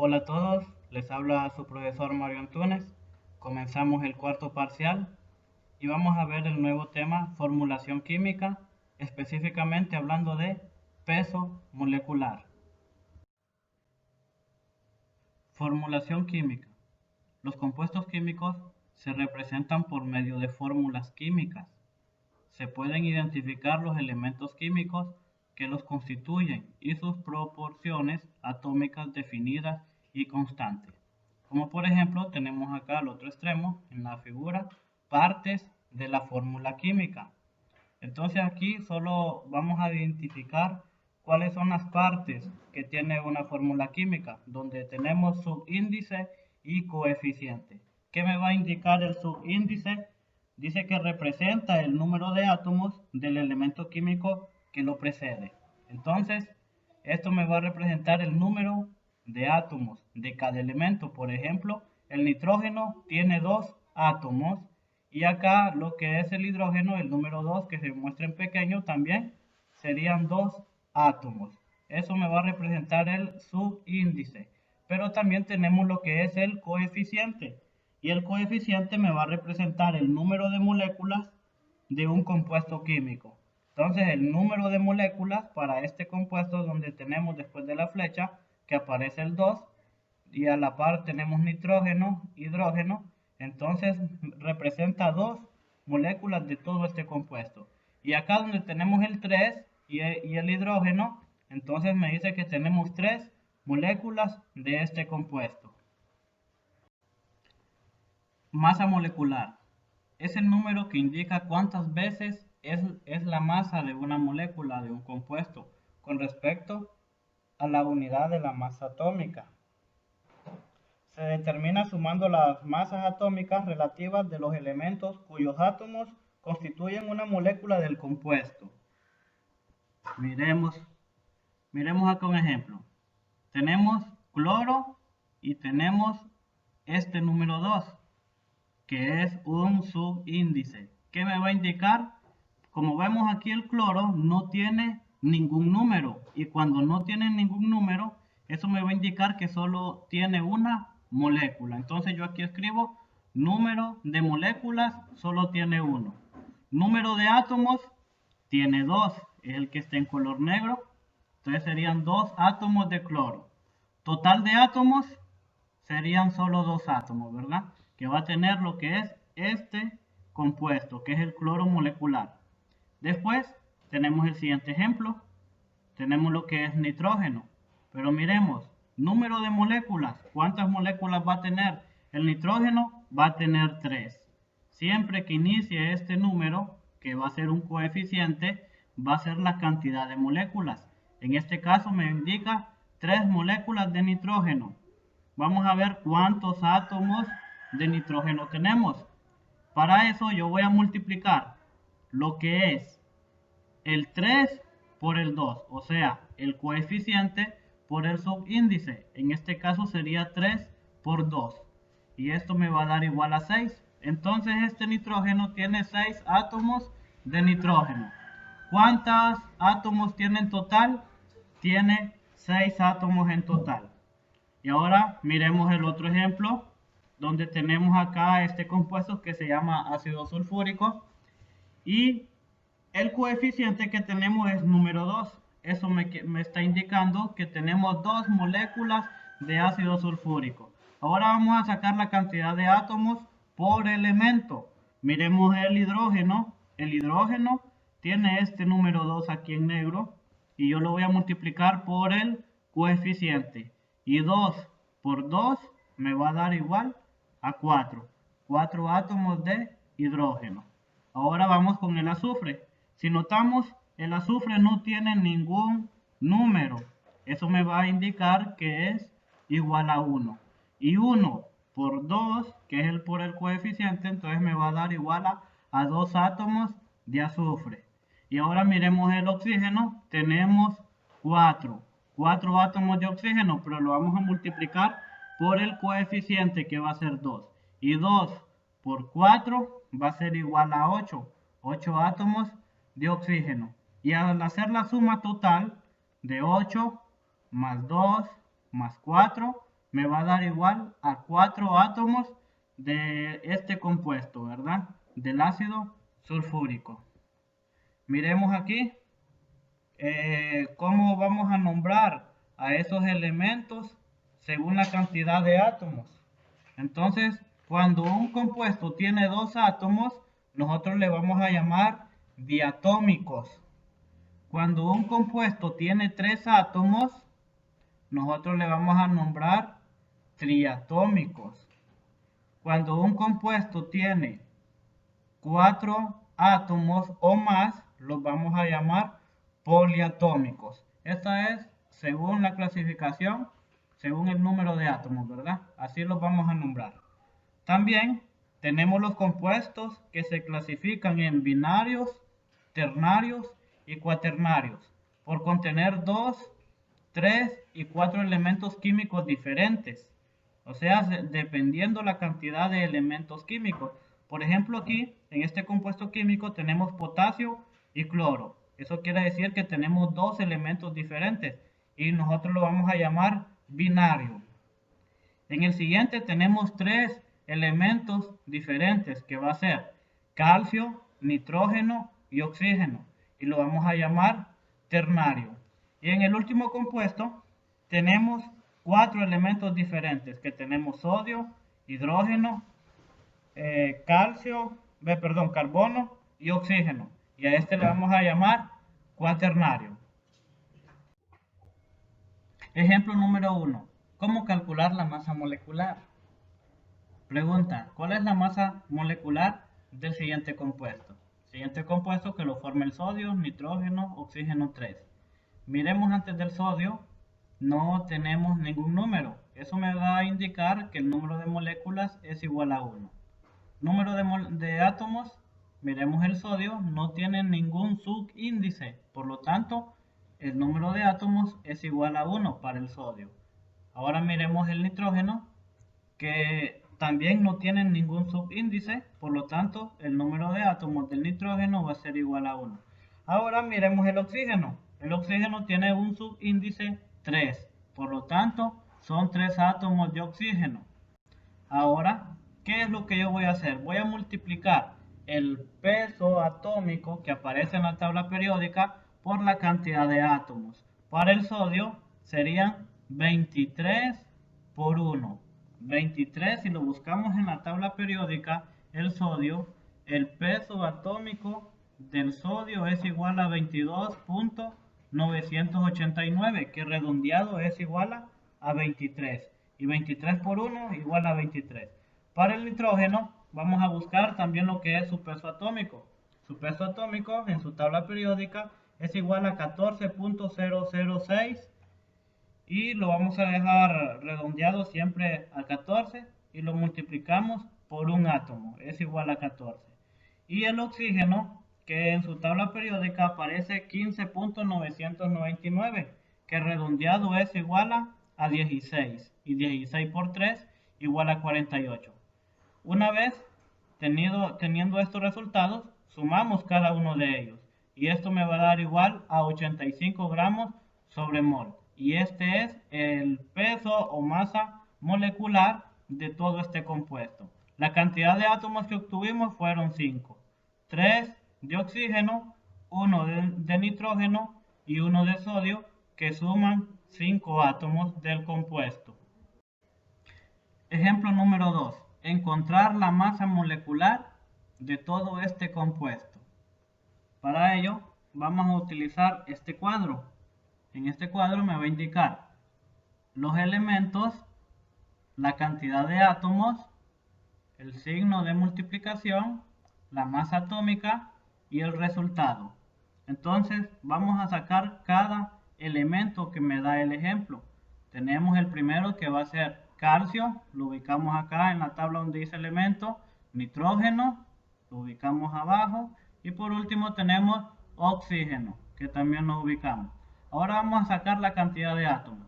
Hola a todos, les habla su profesor Mario Antunes. Comenzamos el cuarto parcial y vamos a ver el nuevo tema formulación química, específicamente hablando de peso molecular. Formulación química. Los compuestos químicos se representan por medio de fórmulas químicas. Se pueden identificar los elementos químicos que los constituyen y sus proporciones atómicas definidas y constantes. Como por ejemplo tenemos acá al otro extremo en la figura partes de la fórmula química. Entonces aquí solo vamos a identificar cuáles son las partes que tiene una fórmula química, donde tenemos subíndice y coeficiente. ¿Qué me va a indicar el subíndice? Dice que representa el número de átomos del elemento químico que lo precede. Entonces, esto me va a representar el número de átomos de cada elemento. Por ejemplo, el nitrógeno tiene 2 átomos y acá lo que es el hidrógeno, el número 2 que se muestra en pequeño también serían 2 átomos. Eso me va a representar el subíndice. Pero también tenemos lo que es el coeficiente. Y el coeficiente me va a representar el número de moléculas de un compuesto químico. Entonces el número de moléculas para este compuesto donde tenemos después de la flecha que aparece el 2 y a la par tenemos nitrógeno, hidrógeno, entonces representa 2 moléculas de todo este compuesto. Y acá donde tenemos el 3 y el hidrógeno, entonces me dice que tenemos 3 moléculas de este compuesto. Masa molecular. Es el número que indica cuántas veces es la masa de una molécula de un compuesto con respecto a la unidad de la masa atómica. Se determina sumando las masas atómicas relativas de los elementos cuyos átomos constituyen una molécula del compuesto. Miremos acá un ejemplo. Tenemos cloro y tenemos este número 2, que es un subíndice. ¿Qué me va a indicar? Como vemos aquí el cloro no tiene ningún número y cuando no tiene ningún número, eso me va a indicar que solo tiene una molécula. Entonces yo aquí escribo número de moléculas, solo tiene uno. Número de átomos, tiene 2, es el que está en color negro. Entonces serían 2 átomos de cloro. Total de átomos serían solo 2 átomos, ¿verdad? Que va a tener lo que es este compuesto, que es el cloro molecular. Después tenemos el siguiente ejemplo. Tenemos lo que es nitrógeno. Pero miremos, número de moléculas. ¿Cuántas moléculas va a tener? El nitrógeno va a tener 3. Siempre que inicie este número, que va a ser un coeficiente, va a ser la cantidad de moléculas. En este caso me indica 3 moléculas de nitrógeno. Vamos a ver cuántos átomos de nitrógeno tenemos. Para eso yo voy a multiplicar lo que es el 3 por el 2, o sea, el coeficiente por el subíndice. En este caso sería 3 por 2. Y esto me va a dar igual a 6. Entonces este nitrógeno tiene 6 átomos de nitrógeno. ¿Cuántos átomos tiene en total? Tiene 6 átomos en total. Y ahora miremos el otro ejemplo, donde tenemos acá este compuesto que se llama ácido sulfúrico. Y el coeficiente que tenemos es número 2. Eso me está indicando que tenemos 2 moléculas de ácido sulfúrico. Ahora vamos a sacar la cantidad de átomos por elemento. Miremos el hidrógeno. El hidrógeno tiene este número 2 aquí en negro. Y yo lo voy a multiplicar por el coeficiente. Y 2 por 2 me va a dar igual a 4. 4 átomos de hidrógeno. Ahora vamos con el azufre. Si notamos, el azufre no tiene ningún número. Eso me va a indicar que es igual a 1. Y 1 por 2, que es el por el coeficiente, entonces me va a dar igual a 2 átomos de azufre. Y ahora miremos el oxígeno. Tenemos 4 átomos de oxígeno, pero lo vamos a multiplicar por el coeficiente que va a ser 2. Y 2 por 4 va a ser igual a 8. 8 átomos de oxígeno. Y al hacer la suma total de 8 más 2 más 4 me va a dar igual a 4 átomos de este compuesto, ¿verdad? Del ácido sulfúrico. Miremos aquí cómo vamos a nombrar a esos elementos según la cantidad de átomos. Entonces, cuando un compuesto tiene 2 átomos, nosotros le vamos a llamar diatómicos. Cuando un compuesto tiene 3 átomos, nosotros le vamos a nombrar triatómicos. Cuando un compuesto tiene 4 átomos o más, los vamos a llamar poliatómicos. Esta es según la clasificación, según el número de átomos, ¿verdad? Así los vamos a nombrar. También tenemos los compuestos que se clasifican en binarios, ternarios y cuaternarios, por contener 2, 3 y 4 elementos químicos diferentes. O sea, dependiendo la cantidad de elementos químicos. Por ejemplo, aquí, en este compuesto químico, tenemos potasio y cloro. Eso quiere decir que tenemos 2 elementos diferentes y nosotros lo vamos a llamar binario. En el siguiente tenemos 3 elementos diferentes, que va a ser calcio, nitrógeno y oxígeno. Y lo vamos a llamar ternario. Y en el último compuesto tenemos 4 elementos diferentes, que tenemos sodio, hidrógeno, carbono y oxígeno. Y a este le vamos a llamar cuaternario. Ejemplo número 1. ¿Cómo calcular la masa molecular? Pregunta, ¿cuál es la masa molecular del siguiente compuesto? Siguiente compuesto que lo forma el sodio, nitrógeno, oxígeno 3. Miremos antes del sodio, no tenemos ningún número. Eso me va a indicar que el número de moléculas es igual a 1. Número de átomos, miremos el sodio, no tiene ningún subíndice. Por lo tanto, el número de átomos es igual a 1 para el sodio. Ahora miremos el nitrógeno, que también no tiene ningún subíndice, por lo tanto el número de átomos del nitrógeno va a ser igual a 1. Ahora miremos el oxígeno. El oxígeno tiene un subíndice 3, por lo tanto son 3 átomos de oxígeno. Ahora, ¿qué es lo que yo voy a hacer? Voy a multiplicar el peso atómico que aparece en la tabla periódica por la cantidad de átomos. Para el sodio serían 23 por 1. 23, si lo buscamos en la tabla periódica, el sodio, el peso atómico del sodio es igual a 22.989, que redondeado es igual a 23. Y 23 por 1 igual a 23. Para el nitrógeno vamos a buscar también lo que es su peso atómico. Su peso atómico en su tabla periódica es igual a 14.006 y lo vamos a dejar redondeado siempre a 14 y lo multiplicamos por un átomo, es igual a 14. Y el oxígeno, que en su tabla periódica aparece 15.999, que redondeado es igual a 16 y 16 por 3 igual a 48. Una vez teniendo estos resultados, sumamos cada uno de ellos y esto me va a dar igual a 85 gramos sobre mol. Y este es el peso o masa molecular de todo este compuesto. La cantidad de átomos que obtuvimos fueron 5. 3 de oxígeno, 1 de nitrógeno y 1 de sodio, que suman 5 átomos del compuesto. Ejemplo número 2. Encontrar la masa molecular de todo este compuesto. Para ello, vamos a utilizar este cuadro. En este cuadro me va a indicar los elementos, la cantidad de átomos, el signo de multiplicación, la masa atómica y el resultado. Entonces vamos a sacar cada elemento que me da el ejemplo. Tenemos el primero que va a ser calcio, lo ubicamos acá en la tabla donde dice elemento, nitrógeno, lo ubicamos abajo y por último tenemos oxígeno, que también lo ubicamos. Ahora vamos a sacar la cantidad de átomos.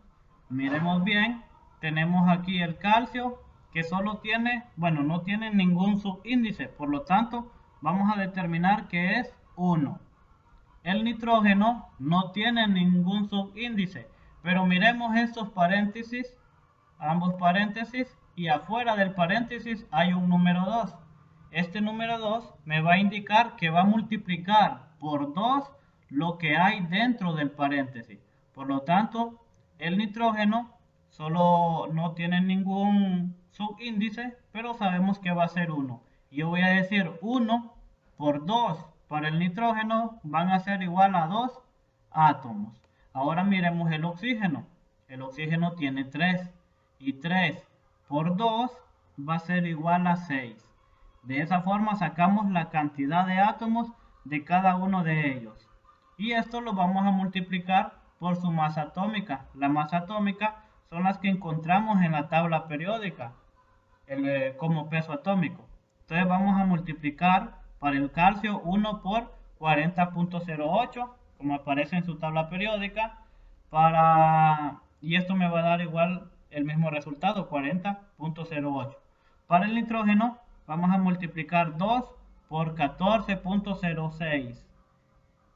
Miremos bien, tenemos aquí el calcio que solo tiene, no tiene ningún subíndice, por lo tanto vamos a determinar que es 1. El nitrógeno no tiene ningún subíndice, pero miremos estos paréntesis ambos paréntesis y afuera del paréntesis hay un número 2. Este número 2 me va a indicar que va a multiplicar por 2 lo que hay dentro del paréntesis. Por lo tanto, el nitrógeno solo no tiene ningún subíndice, pero sabemos que va a ser 1. Yo voy a decir 1 por 2 para el nitrógeno van a ser igual a 2 átomos. Ahora miremos el oxígeno. El oxígeno tiene 3 y 3 por 2 va a ser igual a 6. De esa forma sacamos la cantidad de átomos de cada uno de ellos. Y esto lo vamos a multiplicar por su masa atómica. La masa atómica son las que encontramos en la tabla periódica como peso atómico. Entonces vamos a multiplicar para el calcio 1 por 40.08, como aparece en su tabla periódica, y esto me va a dar igual el mismo resultado, 40.08. Para el nitrógeno vamos a multiplicar 2 por 14.06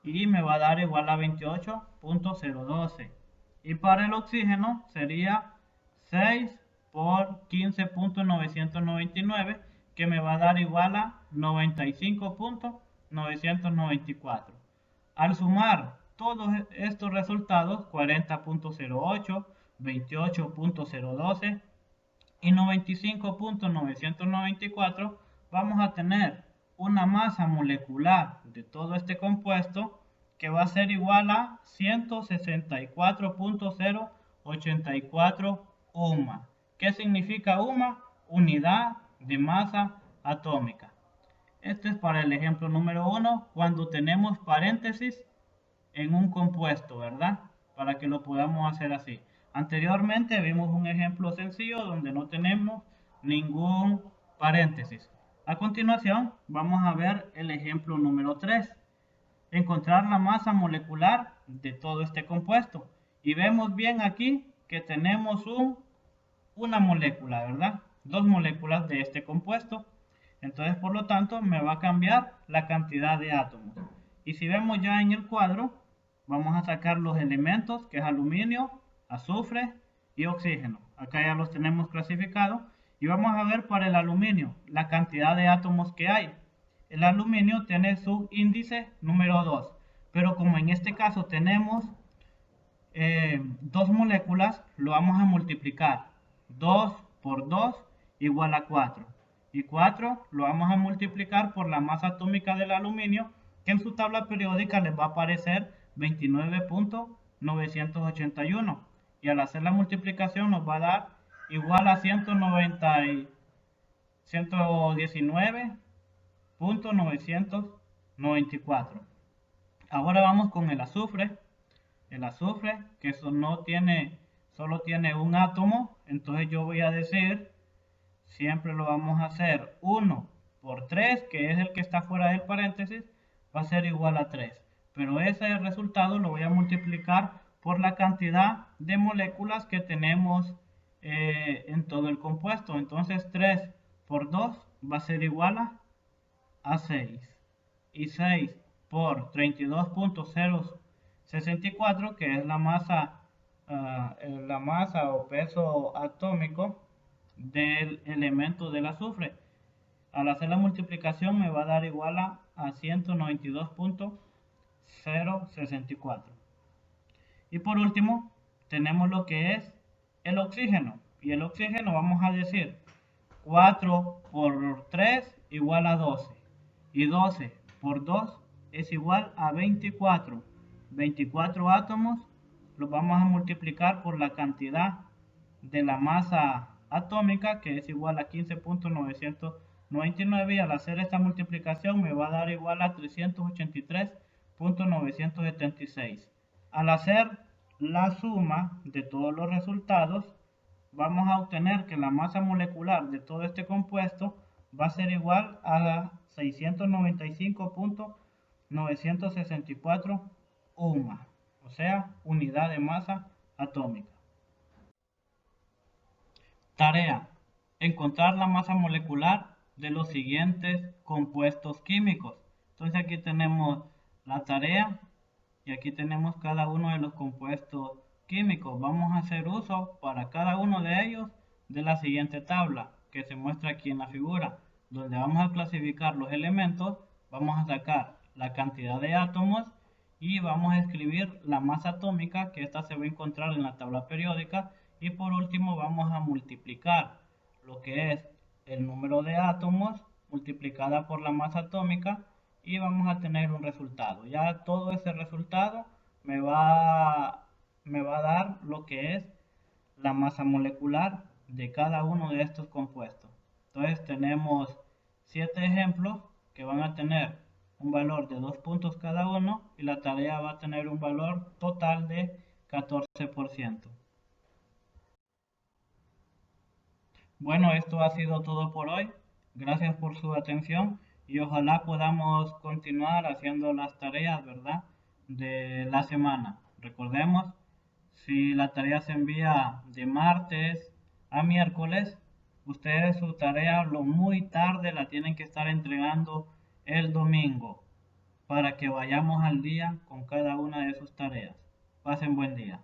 y me va a dar igual a 28.012. Y para el oxígeno sería 6 por 15.999 que me va a dar igual a 95.994. Al sumar todos estos resultados, 40.08, 28.012 y 95.994, vamos a tener una masa molecular de todo este compuesto que va a ser igual a 164.084 UMA. ¿Qué significa UMA? Unidad de masa atómica. Este es para el ejemplo número 1, cuando tenemos paréntesis en un compuesto, ¿verdad? Para que lo podamos hacer así. Anteriormente vimos un ejemplo sencillo donde no tenemos ningún paréntesis. A continuación vamos a ver el ejemplo número 3. Encontrar la masa molecular de todo este compuesto. Y vemos bien aquí que tenemos una molécula, ¿verdad? Dos moléculas de este compuesto. Entonces, por lo tanto, me va a cambiar la cantidad de átomos. Y si vemos ya en el cuadro, vamos a sacar los elementos, que es aluminio, azufre y oxígeno. Acá ya los tenemos clasificados. Y vamos a ver para el aluminio la cantidad de átomos que hay. El aluminio tiene su índice número 2. Pero como en este caso tenemos dos moléculas, lo vamos a multiplicar. 2 por 2 igual a 4. Y 4 lo vamos a multiplicar por la masa atómica del aluminio, que en su tabla periódica les va a aparecer 29.981. Y al hacer la multiplicación nos va a dar igual a 119.994. Ahora vamos con el azufre. El azufre, que solo tiene un átomo, entonces yo voy a decir, siempre lo vamos a hacer 1 por 3, que es el que está fuera del paréntesis, va a ser igual a 3. Pero ese resultado lo voy a multiplicar por la cantidad de moléculas que tenemos en todo el compuesto. Entonces 3 por 2 va a ser igual a 6. Y 6 por 32.064, que es la masa o peso atómico del elemento del azufre. Al hacer la multiplicación me va a dar igual a 192.064. Y por último tenemos lo que es el oxígeno. Y el oxígeno vamos a decir 4 por 3 igual a 12. Y 12 por 2 es igual a 24. 24 átomos los vamos a multiplicar por la cantidad de la masa atómica, que es igual a 15.999, y al hacer esta multiplicación me va a dar igual a 383.976. Al hacer la suma de todos los resultados, vamos a obtener que la masa molecular de todo este compuesto va a ser igual a 695.964 UMA, o sea, unidad de masa atómica. Tarea: encontrar la masa molecular de los siguientes compuestos químicos. Entonces aquí tenemos la tarea y aquí tenemos cada uno de los compuestos químicos vamos a hacer uso para cada uno de ellos de la siguiente tabla que se muestra aquí en la figura, donde vamos a clasificar los elementos, vamos a sacar la cantidad de átomos y vamos a escribir la masa atómica, que esta se va a encontrar en la tabla periódica, y por último vamos a multiplicar lo que es el número de átomos multiplicada por la masa atómica y vamos a tener un resultado. Ya todo ese resultado me va a dar lo que es la masa molecular de cada uno de estos compuestos. Entonces tenemos 7 ejemplos que van a tener un valor de 2 puntos cada uno y la tarea va a tener un valor total de 14%. Bueno, esto ha sido todo por hoy. Gracias por su atención y ojalá podamos continuar haciendo las tareas, ¿verdad? De la semana. Recordemos, si la tarea se envía de martes a miércoles, ustedes su tarea lo muy tarde la tienen que estar entregando el domingo para que vayamos al día con cada una de sus tareas. Pasen buen día.